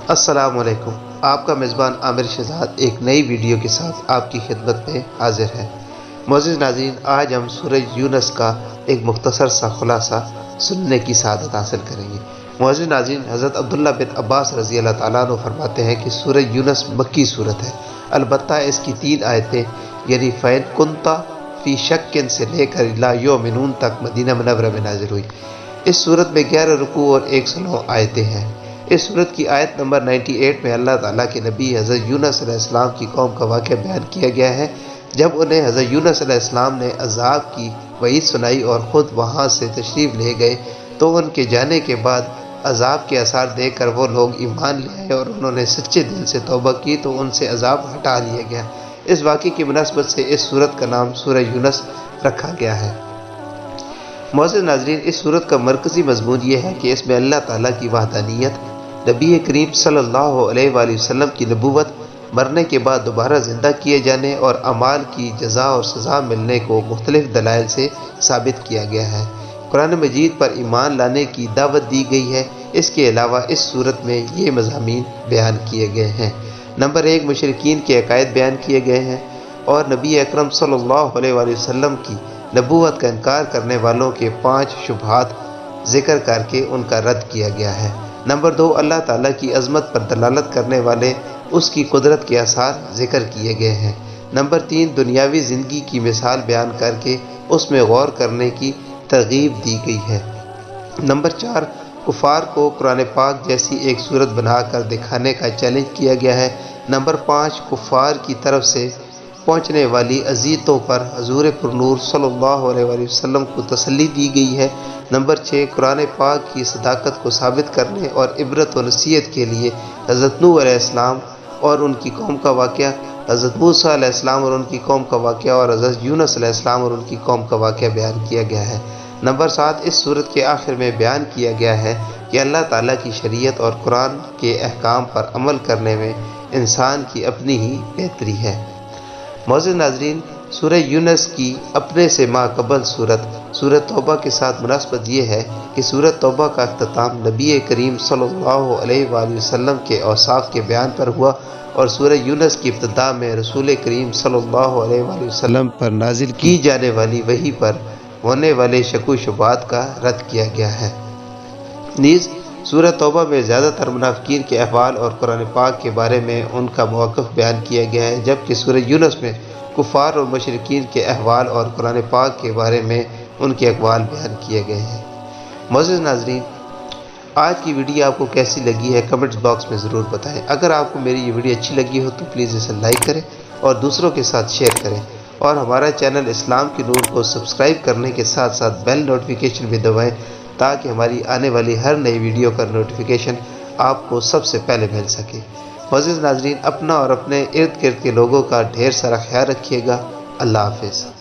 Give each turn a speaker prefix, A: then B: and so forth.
A: السلام علیکم۔ آپ کا میزبان عامر شہزاد ایک نئی ویڈیو کے ساتھ آپ کی خدمت میں حاضر ہے۔ معزز ناظرین، آج ہم سورہ یونس کا ایک مختصر سا خلاصہ سننے کی سعادت حاصل کریں گے۔ معزز ناظرین، حضرت عبداللہ بن عباس رضی اللہ تعالیٰ عنہ فرماتے ہیں کہ سورہ یونس مکی صورت ہے، البتہ اس کی 3 آیتیں یعنی فَإِن كُنتَ فی شَكٍ سے لے کر لا یؤمنون تک مدینہ منورہ میں نازل ہوئی۔ اس صورت میں 11 رکوع اور 109 آیتیں ہیں۔ اس صورت کی آیت نمبر 98 میں اللہ تعالیٰ کے نبی حضرت یونس علیہ السلام کی قوم کا واقعہ بیان کیا گیا ہے۔ جب انہیں حضرت یونس علیہ السلام نے عذاب کی وعید سنائی اور خود وہاں سے تشریف لے گئے تو ان کے جانے کے بعد عذاب کے آثار دیکھ کر وہ لوگ ایمان لے آئے اور انہوں نے سچے دل سے توبہ کی تو ان سے عذاب ہٹا لیا گیا۔ اس واقعے کی مناسبت سے اس صورت کا نام سورہ یونس رکھا گیا ہے۔ معزز ناظرین، اس صورت کا مرکزی مضمون یہ ہے کہ اس میں اللہ تعالیٰ کی وحدانیت، نبی کریم صلی اللہ علیہ وآلہ وسلم کی نبوت، مرنے کے بعد دوبارہ زندہ کیے جانے اور اعمال کی جزا اور سزا ملنے کو مختلف دلائل سے ثابت کیا گیا ہے۔ قرآن مجید پر ایمان لانے کی دعوت دی گئی ہے۔ اس کے علاوہ اس صورت میں یہ مضامین بیان کیے گئے ہیں۔ نمبر 1، مشرکین کے عقائد بیان کیے گئے ہیں اور نبی اکرم صلی اللہ علیہ وآلہ وسلم کی نبوت کا انکار کرنے والوں کے 5 شبہات ذکر کر کے ان کا رد کیا گیا ہے۔ نمبر 2، اللہ تعالیٰ کی عظمت پر دلالت کرنے والے اس کی قدرت کے آثار ذکر کیے گئے ہیں۔ نمبر 3، دنیاوی زندگی کی مثال بیان کر کے اس میں غور کرنے کی ترغیب دی گئی ہے۔ نمبر 4، کفار کو قرآن پاک جیسی ایک صورت بنا کر دکھانے کا چیلنج کیا گیا ہے۔ نمبر 5، کفار کی طرف سے پہنچنے والی اذیتوں پر حضور پرنور صلی اللہ علیہ وآلہ وسلم کو تسلی دی گئی ہے۔ نمبر 6، قرآن پاک کی صداقت کو ثابت کرنے اور عبرت و نصیحت کے لیے حضرت نوح علیہ السلام اور ان کی قوم کا واقعہ، حضرت موسیٰ علیہ السلام اور ان کی قوم کا واقعہ اور حضرت یونس علیہ السلام اور ان کی قوم کا واقعہ بیان کیا گیا ہے۔ نمبر 7، اس صورت کے آخر میں بیان کیا گیا ہے کہ اللہ تعالیٰ کی شریعت اور قرآن کے احکام پر عمل کرنے میں انسان کی اپنی ہی بہتری ہے۔ معزز ناظرین، سورہ یونس کی اپنے سے ماقبل سورہ توبہ کے ساتھ مناسبت یہ ہے کہ سورہ توبہ کا اختتام نبی کریم صلی اللہ علیہ وآلہ وسلم کے اوصاف کے بیان پر ہوا اور سورہ یونس کی ابتدا میں رسول کریم صلی اللہ علیہ وآلہ وسلم پر نازل کی جانے والی وحی پر ہونے والے شک و شبہات کا رد کیا گیا ہے۔ نیز سورہ توبہ میں زیادہ تر منافقین کے احوال اور قرآن پاک کے بارے میں ان کا موقف بیان کیا گیا ہے، جبکہ سورہ یونس میں کفار اور مشرکین کے احوال اور قرآن پاک کے بارے میں ان کے اقوال بیان کیے گئے ہیں۔ معزز ناظرین، آج کی ویڈیو آپ کو کیسی لگی ہے کمنٹس باکس میں ضرور بتائیں۔ اگر آپ کو میری یہ ویڈیو اچھی لگی ہو تو پلیز اسے لائک کریں اور دوسروں کے ساتھ شیئر کریں اور ہمارا چینل اسلام کی نور کو سبسکرائب کرنے کے ساتھ ساتھ بیل نوٹیفیکیشن بھی دبائیں تاکہ ہماری آنے والی ہر نئی ویڈیو کا نوٹیفیکیشن آپ کو سب سے پہلے مل سکے۔ معزز ناظرین، اپنا اور اپنے ارد گرد کے لوگوں کا ڈھیر سارا خیال رکھیے گا۔ اللہ حافظ۔